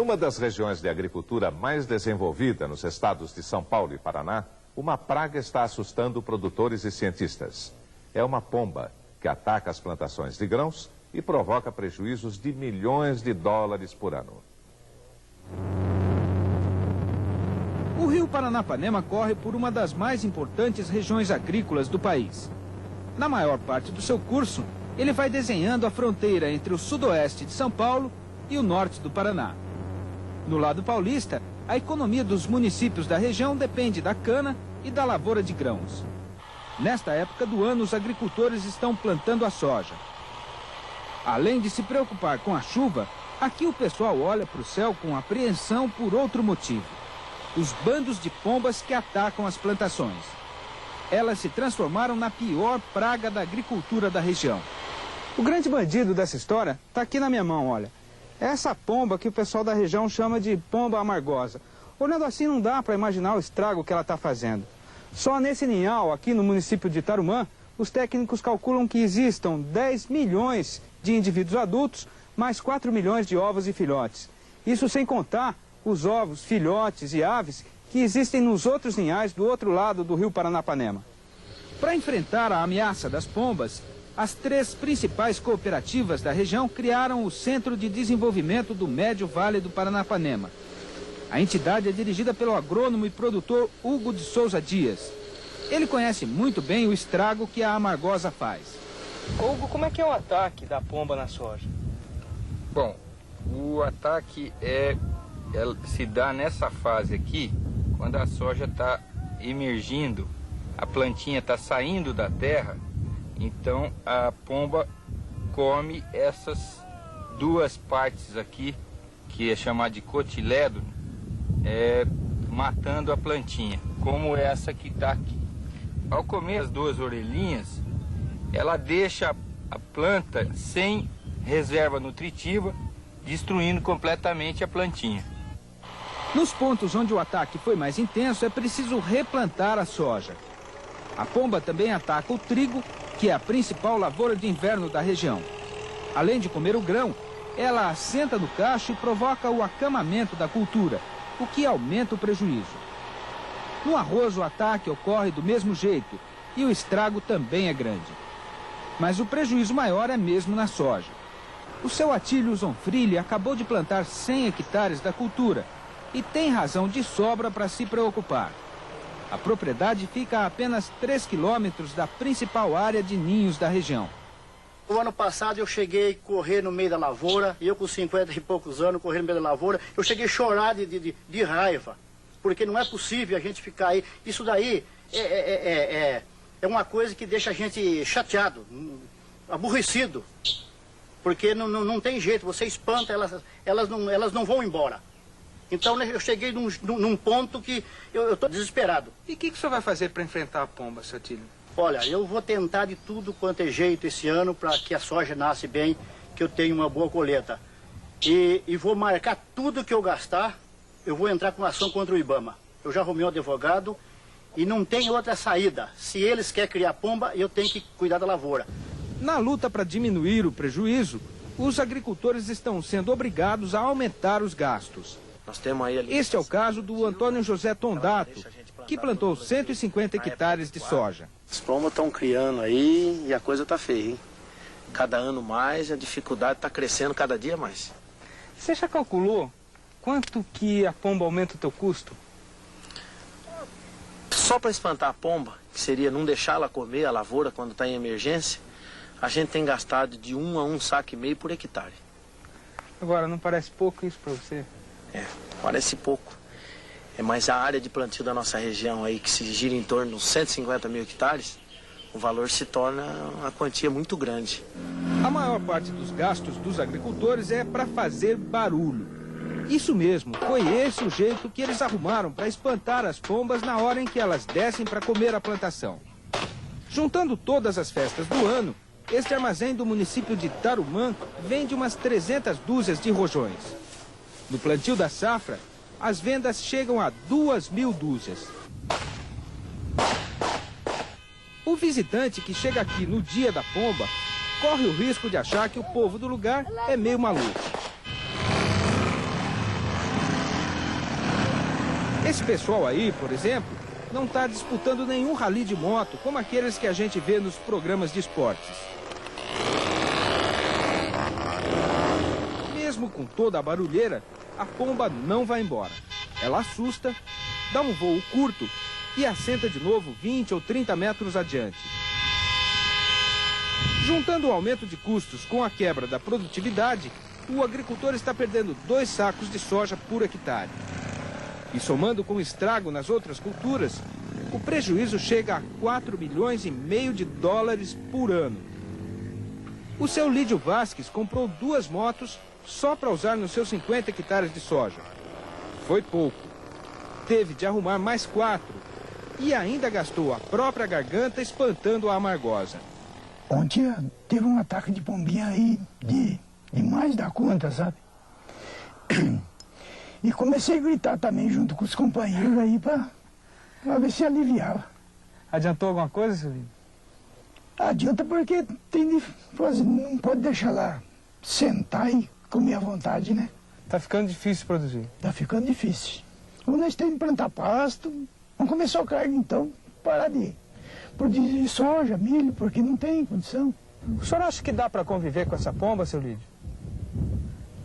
uma das regiões de agricultura mais desenvolvida nos estados de São Paulo e Paraná, uma praga está assustando produtores e cientistas. É uma pomba que ataca as plantações de grãos e provoca prejuízos de milhões de dólares por ano. O rio Paranapanema corre por uma das mais importantes regiões agrícolas do país. Na maior parte do seu curso, ele vai desenhando a fronteira entre o sudoeste de São Paulo e o norte do Paraná. No lado paulista, a economia dos municípios da região depende da cana e da lavoura de grãos. Nesta época do ano, os agricultores estão plantando a soja. Além de se preocupar com a chuva, aqui o pessoal olha para o céu com apreensão por outro motivo: os bandos de pombas que atacam as plantações. Elas se transformaram na pior praga da agricultura da região. O grande bandido dessa história está aqui na minha mão, olha. É essa pomba que o pessoal da região chama de pomba amargosa. Olhando assim não dá para imaginar o estrago que ela está fazendo. Só nesse ninhal, aqui no município de Tarumã, os técnicos calculam que existam 10 milhões de indivíduos adultos, mais 4 milhões de ovos e filhotes. Isso sem contar os ovos, filhotes e aves que existem nos outros ninhais do outro lado do rio Paranapanema. Para enfrentar a ameaça das pombas, as 3 principais cooperativas da região criaram o Centro de Desenvolvimento do Médio Vale do Paranapanema. A entidade é dirigida pelo agrônomo e produtor Hugo de Souza Dias. Ele conhece muito bem o estrago que a amargosa faz. Hugo, como é que é o ataque da pomba na soja? Bom, o ataque se dá nessa fase aqui, quando a soja está emergindo, a plantinha está saindo da terra. Então a pomba come essas 2 partes aqui, que é chamada de cotilédon, matando a plantinha, como essa que está aqui. Ao comer as 2 orelhinhas, ela deixa a planta sem reserva nutritiva, destruindo completamente a plantinha. Nos pontos onde o ataque foi mais intenso, é preciso replantar a soja. A pomba também ataca o trigo, que é a principal lavoura de inverno da região. Além de comer o grão, ela assenta no cacho e provoca o acamamento da cultura, o que aumenta o prejuízo. No arroz, o ataque ocorre do mesmo jeito e o estrago também é grande. Mas o prejuízo maior é mesmo na soja. O seu Atílio Zonfrilli acabou de plantar 100 hectares da cultura e tem razão de sobra para se preocupar. A propriedade fica a apenas 3 quilômetros da principal área de ninhos da região. O ano passado eu cheguei a correr no meio da lavoura, eu com 50 e poucos anos, correr no meio da lavoura, eu cheguei a chorar de raiva, porque não é possível a gente ficar aí. Isso daí é uma coisa que deixa a gente chateado, aborrecido, porque não tem jeito, você espanta, elas não vão embora. Então eu cheguei num ponto que eu estou desesperado. E o que o senhor vai fazer para enfrentar a pomba, seu Atílio? Olha, eu vou tentar de tudo quanto é jeito esse ano para que a soja nasce bem, que eu tenha uma boa colheita. E vou marcar tudo que eu gastar, eu vou entrar com ação contra o IBAMA. Eu já arrumei um advogado e não tem outra saída. Se eles querem criar pomba, eu tenho que cuidar da lavoura. Na luta para diminuir o prejuízo, os agricultores estão sendo obrigados a aumentar os gastos. Nós temos aí Este é o caso do Antônio José Tondato, que plantou 150 hectares de soja. As pombas estão criando aí e a coisa está feia, hein? Cada ano mais, a dificuldade está crescendo cada dia mais. Você já calculou quanto que a pomba aumenta o teu custo? Só para espantar a pomba, que seria não deixar ela comer a lavoura quando está em emergência, a gente tem gastado de 1 a 1,5 saco por hectare. Agora, não parece pouco isso para você? Parece pouco. Mas a área de plantio da nossa região aí, que se gira em torno de 150 mil hectares, o valor se torna uma quantia muito grande. A maior parte dos gastos dos agricultores é para fazer barulho. Isso mesmo, foi esse o jeito que eles arrumaram para espantar as pombas na hora em que elas descem para comer a plantação. Juntando todas as festas do ano, este armazém do município de Tarumã vende umas 300 dúzias de rojões. No plantio da safra, as vendas chegam a 2.000 dúzias. O visitante que chega aqui no dia da pomba corre o risco de achar que o povo do lugar é meio maluco. Esse pessoal aí, por exemplo, não está disputando nenhum rally de moto, como aqueles que a gente vê nos programas de esportes. Mesmo com toda a barulheira, a pomba não vai embora. Ela assusta, dá um voo curto e assenta de novo 20 ou 30 metros adiante. Juntando o aumento de custos com a quebra da produtividade, o agricultor está perdendo 2 sacos de soja por hectare. E somando com o estrago nas outras culturas, o prejuízo chega a 4,5 milhões de dólares por ano. O seu Lídio Vasques comprou 2 motos só para usar nos seus 50 hectares de soja. Foi pouco. Teve de arrumar mais 4 e ainda gastou a própria garganta espantando a amargosa. Ontem teve um ataque de pombinha aí, de mais da conta, sabe? E comecei a gritar também junto com os companheiros aí pra ver se aliviava. Adiantou alguma coisa, seu Lídio? Adianta porque tem de fazer, não pode deixar lá sentar e comer à vontade, né? Tá ficando difícil produzir. Tá ficando difícil. Ou nós temos que plantar pasto, vamos comer só carne então, parar de produzir soja, milho, porque não tem condição. O senhor acha que dá para conviver com essa pomba, seu Lídio?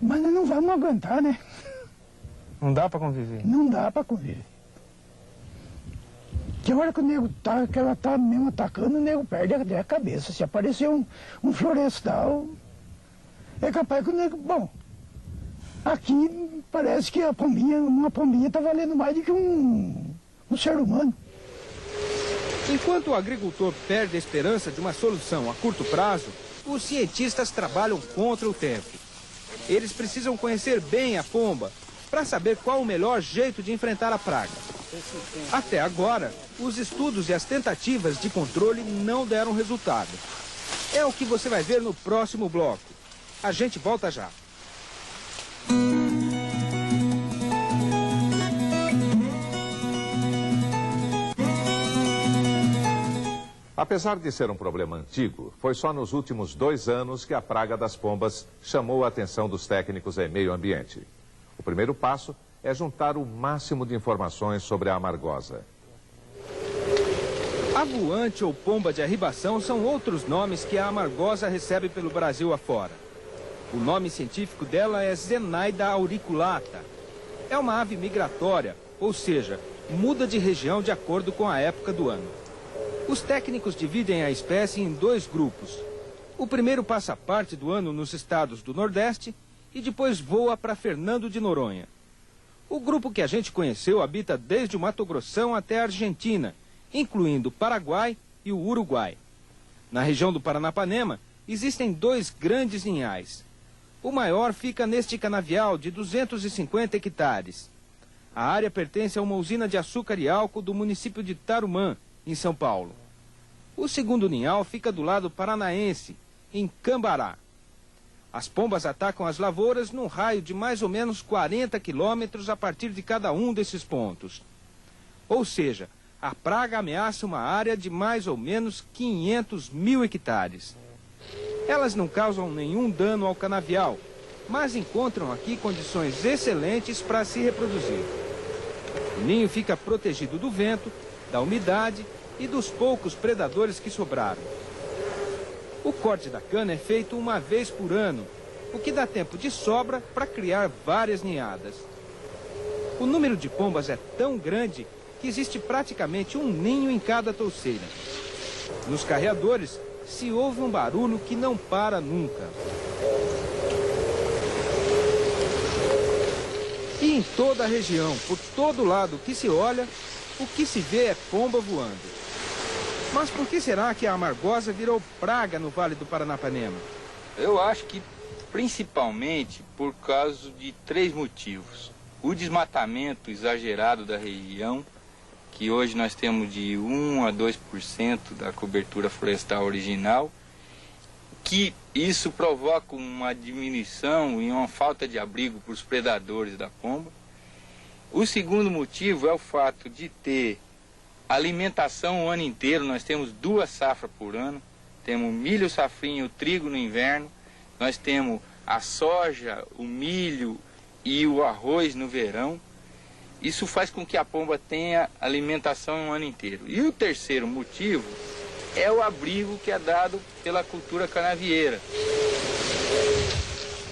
Mas nós não vamos aguentar, né? Não dá para conviver? Não dá para conviver. Que hora que o nego tá, que ela tá mesmo atacando, o nego perde a cabeça. Se aparecer um florestal, é capaz que o nego... Bom, aqui parece que uma pombinha tá valendo mais do que um ser humano. Enquanto o agricultor perde a esperança de uma solução a curto prazo, os cientistas trabalham contra o tempo. Eles precisam conhecer bem a pomba para saber qual o melhor jeito de enfrentar a praga. Até agora, os estudos e as tentativas de controle não deram resultado. É o que você vai ver no próximo bloco. A gente volta já. Apesar de ser um problema antigo, foi só nos últimos 2 anos que a praga das pombas chamou a atenção dos técnicos em meio ambiente. O primeiro passo é juntar o máximo de informações sobre a amargosa. A voante ou pomba de arribação são outros nomes que a amargosa recebe pelo Brasil afora. O nome científico dela é Zenaida auriculata. É uma ave migratória, ou seja, muda de região de acordo com a época do ano. Os técnicos dividem a espécie em 2 grupos. O primeiro passa parte do ano nos estados do Nordeste e depois voa para Fernando de Noronha. O grupo que a gente conheceu habita desde o Mato Grossão até a Argentina, incluindo o Paraguai e o Uruguai. Na região do Paranapanema, existem 2 grandes ninhais. O maior fica neste canavial de 250 hectares. A área pertence a uma usina de açúcar e álcool do município de Tarumã, em São Paulo. O segundo ninhal fica do lado paranaense, em Cambará. As pombas atacam as lavouras num raio de mais ou menos 40 quilômetros a partir de cada um desses pontos. Ou seja, a praga ameaça uma área de mais ou menos 500 mil hectares. Elas não causam nenhum dano ao canavial, mas encontram aqui condições excelentes para se reproduzir. O ninho fica protegido do vento, da umidade e dos poucos predadores que sobraram. O corte da cana é feito uma vez por ano, o que dá tempo de sobra para criar várias ninhadas. O número de pombas é tão grande que existe praticamente um ninho em cada touceira. Nos carreadores se ouve um barulho que não para nunca. E em toda a região, por todo lado que se olha, o que se vê é pomba voando. Mas por que será que a amargosa virou praga no Vale do Paranapanema? Eu acho que principalmente por causa de 3 motivos. O desmatamento exagerado da região, que hoje nós temos de 1 a 2% da cobertura florestal original, que isso provoca uma diminuição e uma falta de abrigo para os predadores da pomba. O segundo motivo é o fato de ter alimentação o ano inteiro. Nós temos 2 safras por ano, temos milho safrinha, o trigo no inverno, nós temos a soja, o milho e o arroz no verão. Isso faz com que a pomba tenha alimentação um ano inteiro. E o terceiro motivo é o abrigo que é dado pela cultura canavieira.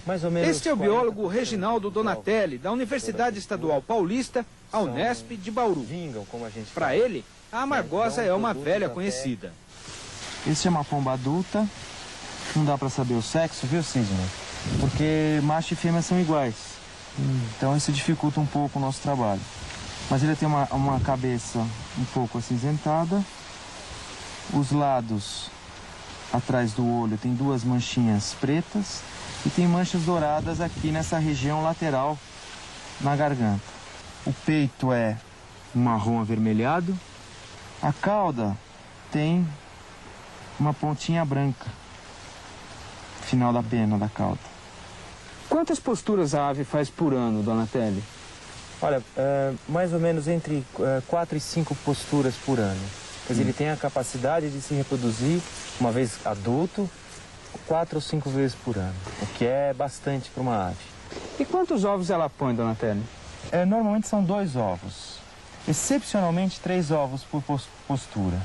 Mais ou menos. Este é o biólogo Reginaldo Donatelli, da Universidade Estadual Paulista, a Unesp de Bauru. Para ele, a amargosa é uma velha conhecida. Esse é uma pomba adulta, não dá para saber o sexo, viu, Sidney? Porque macho e fêmea são iguais. Então isso dificulta um pouco o nosso trabalho. Mas ele tem uma cabeça um pouco acinzentada. Os lados, atrás do olho, tem duas manchinhas pretas. E tem manchas douradas aqui nessa região lateral, na garganta. O peito é marrom avermelhado. A cauda tem uma pontinha branca, final da pena da cauda. Quantas posturas a ave faz por ano, Donatelli? Olha, mais ou menos entre 4 e 5 posturas por ano. Quer dizer, ele tem a capacidade de se reproduzir, uma vez adulto, 4 ou 5 vezes por ano, o que é bastante para uma ave. E quantos ovos ela põe, Donatelli? Normalmente são 2 ovos, excepcionalmente 3 ovos por postura.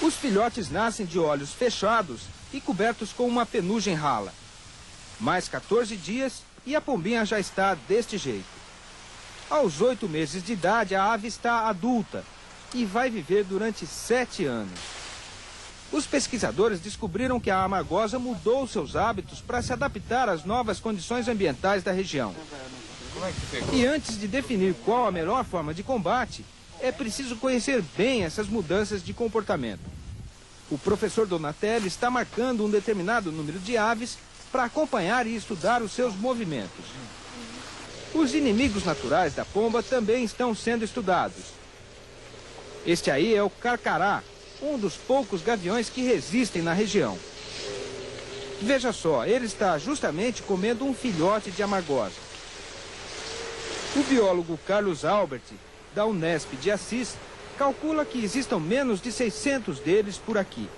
Os filhotes nascem de olhos fechados e cobertos com uma penugem rala. Mais 14 dias e a pombinha já está deste jeito. Aos 8 meses de idade, a ave está adulta e vai viver durante 7 anos. Os pesquisadores descobriram que a amargosa mudou seus hábitos para se adaptar às novas condições ambientais da região. E antes de definir qual a melhor forma de combate, é preciso conhecer bem essas mudanças de comportamento. O professor Donatelli está marcando um determinado número de aves para acompanhar e estudar os seus movimentos. Os inimigos naturais da pomba também estão sendo estudados. Este aí é o carcará, um dos poucos gaviões que resistem na região. Veja só, ele está justamente comendo um filhote de amargosa. O biólogo Carlos Albert, da Unesp de Assis, calcula que existam menos de 600 deles por aqui.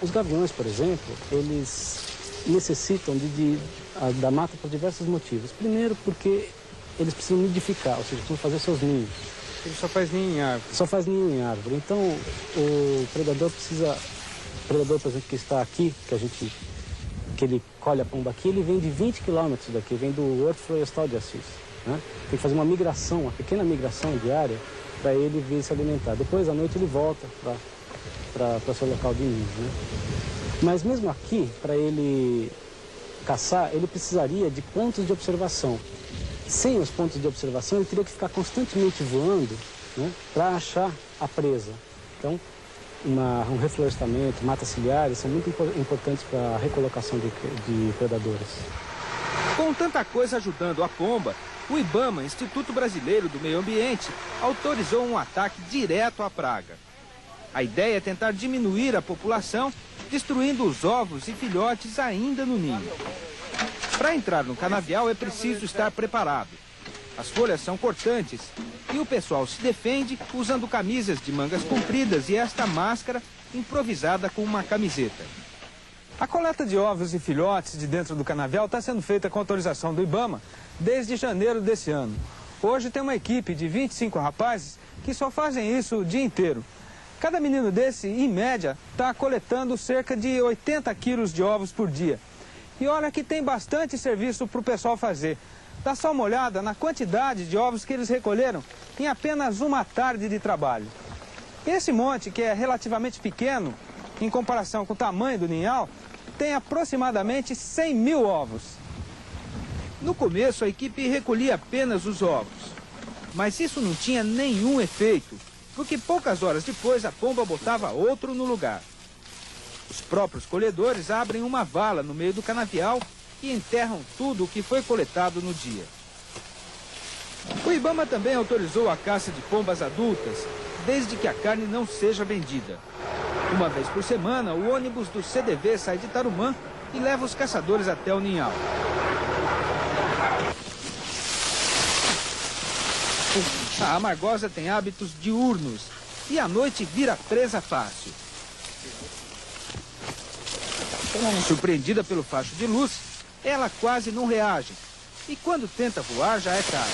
Os gaviões, por exemplo, eles necessitam da mata por diversos motivos. Primeiro, porque eles precisam nidificar, ou seja, precisam fazer seus ninhos. Ele só faz ninho em árvore. Só faz ninho em árvore. Então, o predador precisa... O predador, por exemplo, que está aqui, que ele colhe a pomba aqui, ele vem de 20 quilômetros daqui, vem do Horto Florestal de Assis. Né? Tem que fazer uma migração, uma pequena migração diária, para ele vir se alimentar. Depois, à noite, ele volta para seu local de ninho. Né? Mas mesmo aqui, para ele caçar, ele precisaria de pontos de observação. Sem os pontos de observação, ele teria que ficar constantemente voando, né, para achar a presa. Então, um reflorestamento, matas ciliares são muito importantes para a recolocação de predadores. Com tanta coisa ajudando a pomba, o IBAMA, Instituto Brasileiro do Meio Ambiente, autorizou um ataque direto à praga. A ideia é tentar diminuir a população, destruindo os ovos e filhotes ainda no ninho. Para entrar no canavial é preciso estar preparado. As folhas são cortantes e o pessoal se defende usando camisas de mangas compridas e esta máscara improvisada com uma camiseta. A coleta de ovos e filhotes de dentro do canavial está sendo feita com autorização do IBAMA desde janeiro desse ano. Hoje tem uma equipe de 25 rapazes que só fazem isso o dia inteiro. Cada menino desse, em média, está coletando cerca de 80 quilos de ovos por dia. E olha que tem bastante serviço para o pessoal fazer. Dá só uma olhada na quantidade de ovos que eles recolheram em apenas uma tarde de trabalho. Esse monte, que é relativamente pequeno, em comparação com o tamanho do ninhal, tem aproximadamente 100 mil ovos. No começo, a equipe recolhia apenas os ovos. Mas isso não tinha nenhum efeito, porque poucas horas depois a pomba botava outro no lugar. Os próprios colhedores abrem uma vala no meio do canavial e enterram tudo o que foi coletado no dia. O IBAMA também autorizou a caça de pombas adultas, desde que a carne não seja vendida. Uma vez por semana, o ônibus do CDV sai de Tarumã e leva os caçadores até o ninhal. A amargosa tem hábitos diurnos e à noite vira presa fácil. Surpreendida pelo facho de luz, ela quase não reage. E quando tenta voar, já é tarde.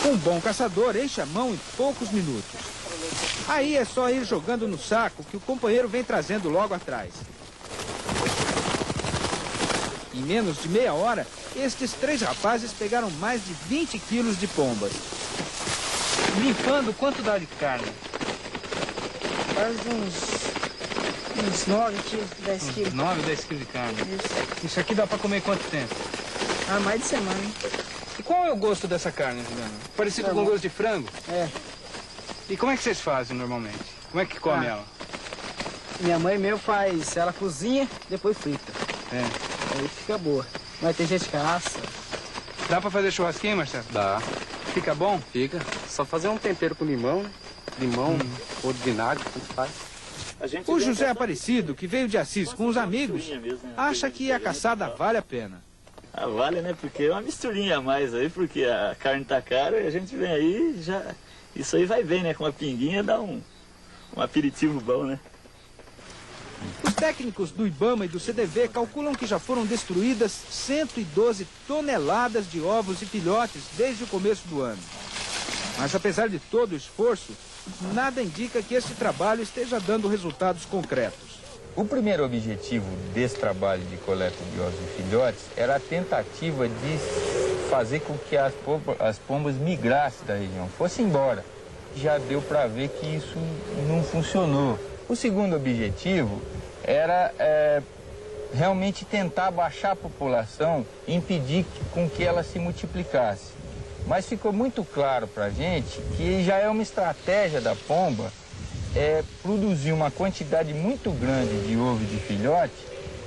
Um bom caçador enche a mão em poucos minutos. Aí é só ir jogando no saco que o companheiro vem trazendo logo atrás. Em menos de meia hora, estes 3 rapazes pegaram mais de 20 quilos de pombas. Limpando, quanto dá de carne? Faz uns 9 quilos, 10 quilos. 9, 10 quilos de carne. Isso aqui dá pra comer quanto tempo? Ah, mais de semana. E qual é o gosto dessa carne, Juliana? Parecido com gosto de frango? É. E como é que vocês fazem normalmente? Como é que come ela? Minha mãe mesmo faz, ela cozinha, depois frita. É. Aí fica boa. Mas tem gente que assa. Dá pra fazer churrasquinho, Marcelo? Dá. Fica bom? Fica. Só fazer um tempero com limão, né? Limão ou de vinagre, tanto faz. O José Aparecido, que veio de Assis com os amigos, acha que a caçada vale a pena. Ah, vale, né? Porque é uma misturinha a mais aí, porque a carne tá cara e a gente vem aí já... Isso aí vai bem, né? Com uma pinguinha dá um aperitivo bom, né? Os técnicos do IBAMA e do CDV calculam que já foram destruídas 112 toneladas de ovos e filhotes desde o começo do ano. Mas apesar de todo o esforço, nada indica que esse trabalho esteja dando resultados concretos. O primeiro objetivo desse trabalho de coleta de ovos e filhotes era a tentativa de fazer com que as pombas migrassem da região, fossem embora. Já deu para ver que isso não funcionou. O segundo objetivo era realmente tentar baixar a população, impedir com que ela se multiplicasse. Mas ficou muito claro para a gente que já é uma estratégia da pomba produzir uma quantidade muito grande de ovo e de filhote.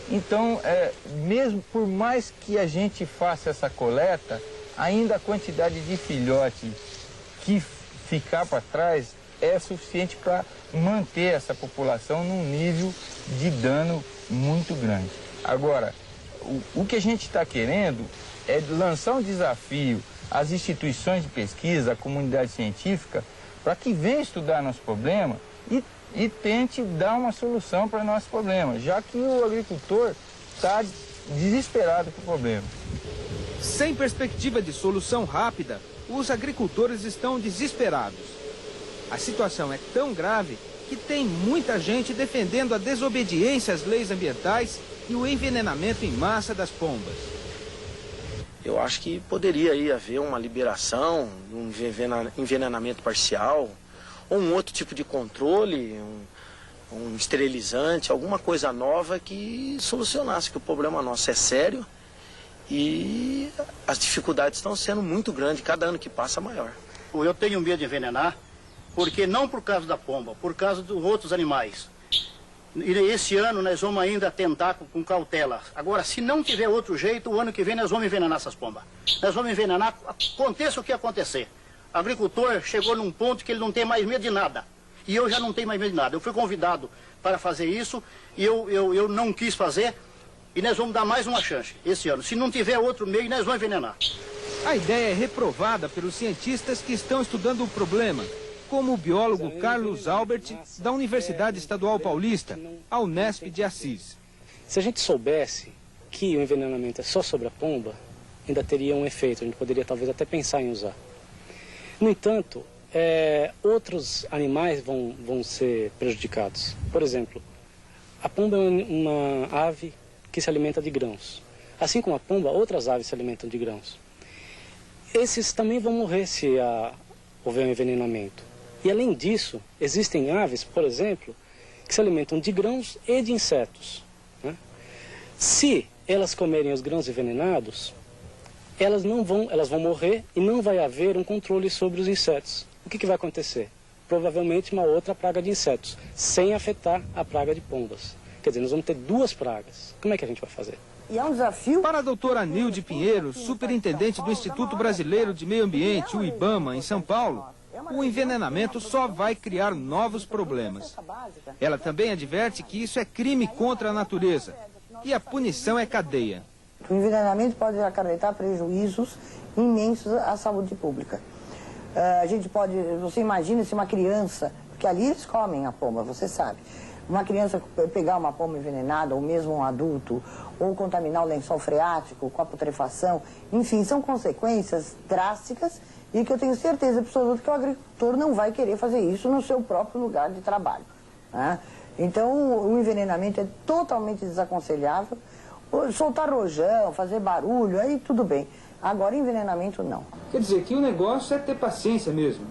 Então, mesmo por mais que a gente faça essa coleta, ainda a quantidade de filhote que ficar para trás é suficiente para manter essa população num nível de dano muito grande. Agora, o que a gente está querendo é lançar um desafio às instituições de pesquisa, à comunidade científica, para que venha estudar nosso problema e tente dar uma solução para nosso problema, já que o agricultor está desesperado com o problema. Sem perspectiva de solução rápida, os agricultores estão desesperados. A situação é tão grave que tem muita gente defendendo a desobediência às leis ambientais e o envenenamento em massa das pombas. Eu acho que poderia aí haver uma liberação, um envenenamento parcial, ou um outro tipo de controle, um esterilizante, alguma coisa nova que solucionasse, que o problema nosso é sério e as dificuldades estão sendo muito grandes, cada ano que passa maior. Eu tenho medo de envenenar, porque não por causa da pomba, por causa dos outros animais. E esse ano nós vamos ainda tentar com cautela. Agora, se não tiver outro jeito, o ano que vem nós vamos envenenar essas pombas. Nós vamos envenenar, aconteça o que acontecer. O agricultor chegou num ponto que ele não tem mais medo de nada. E eu já não tenho mais medo de nada. Eu fui convidado para fazer isso e eu não quis fazer. E nós vamos dar mais uma chance esse ano. Se não tiver outro meio, nós vamos envenenar. A ideia é reprovada pelos cientistas que estão estudando o problema, como o biólogo Carlos Albert, da Universidade Estadual Paulista, a Unesp de Assis. Se a gente soubesse que o envenenamento é só sobre a pomba, ainda teria um efeito, a gente poderia talvez até pensar em usar. No entanto, outros animais vão ser prejudicados. Por exemplo, a pomba é uma ave que se alimenta de grãos. Assim como a pomba, outras aves se alimentam de grãos. Esses também vão morrer se houver um envenenamento. E além disso, existem aves, por exemplo, que se alimentam de grãos e de insetos, né? Se elas comerem os grãos envenenados, elas vão morrer e não vai haver um controle sobre os insetos. O que vai acontecer? Provavelmente uma outra praga de insetos, sem afetar a praga de pombas. Quer dizer, nós vamos ter duas pragas. Como é que a gente vai fazer? E é um desafio. Para a doutora Nilde Pinheiro, superintendente do Instituto Brasileiro de Meio Ambiente, o IBAMA, em São Paulo, o envenenamento só vai criar novos problemas. Ela também adverte que isso é crime contra a natureza e a punição é cadeia. O envenenamento pode acarretar prejuízos imensos à saúde pública. Você imagina se uma criança, porque ali eles comem a pomba, você sabe. Uma criança pegar uma pomba envenenada, ou mesmo um adulto, ou contaminar o lençol freático com a putrefação, enfim, são consequências drásticas e que eu tenho certeza absoluta que o agricultor não vai querer fazer isso no seu próprio lugar de trabalho, né? Então, o envenenamento é totalmente desaconselhável. Soltar rojão, fazer barulho, aí tudo bem. Agora, envenenamento, não. Quer dizer que o negócio é ter paciência mesmo.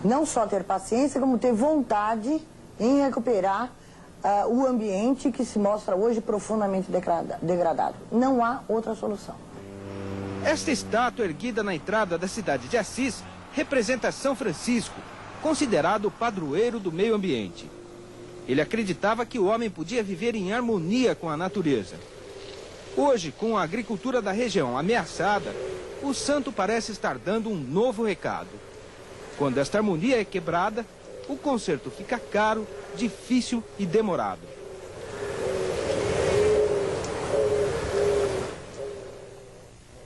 Não só ter paciência, como ter vontade em recuperar o ambiente que se mostra hoje profundamente degradado. Não há outra solução. Esta estátua erguida na entrada da cidade de Assis representa São Francisco, considerado o padroeiro do meio ambiente. Ele acreditava que o homem podia viver em harmonia com a natureza. Hoje, com a agricultura da região ameaçada, o santo parece estar dando um novo recado. Quando esta harmonia é quebrada, o conserto fica caro, difícil e demorado.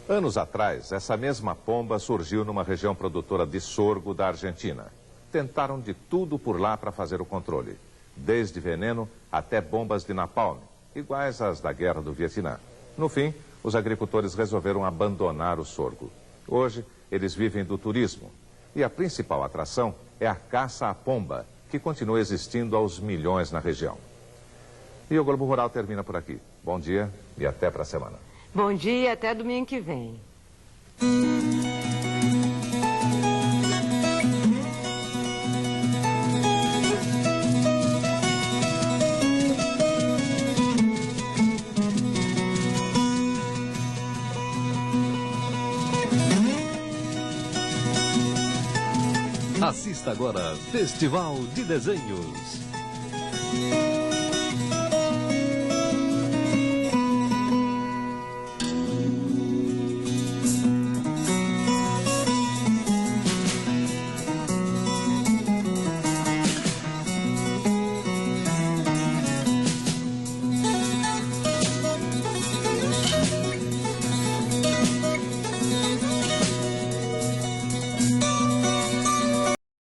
Anos atrás, essa mesma pomba surgiu numa região produtora de sorgo da Argentina. Tentaram de tudo por lá para fazer o controle, desde veneno até bombas de napalm, iguais às da Guerra do Vietnã. No fim, os agricultores resolveram abandonar o sorgo. Hoje, eles vivem do turismo. E a principal atração é a caça à pomba, que continua existindo aos milhões na região. E o Globo Rural termina por aqui. Bom dia e até para a semana. Bom dia, até domingo que vem. Assista agora Festival de Desenhos.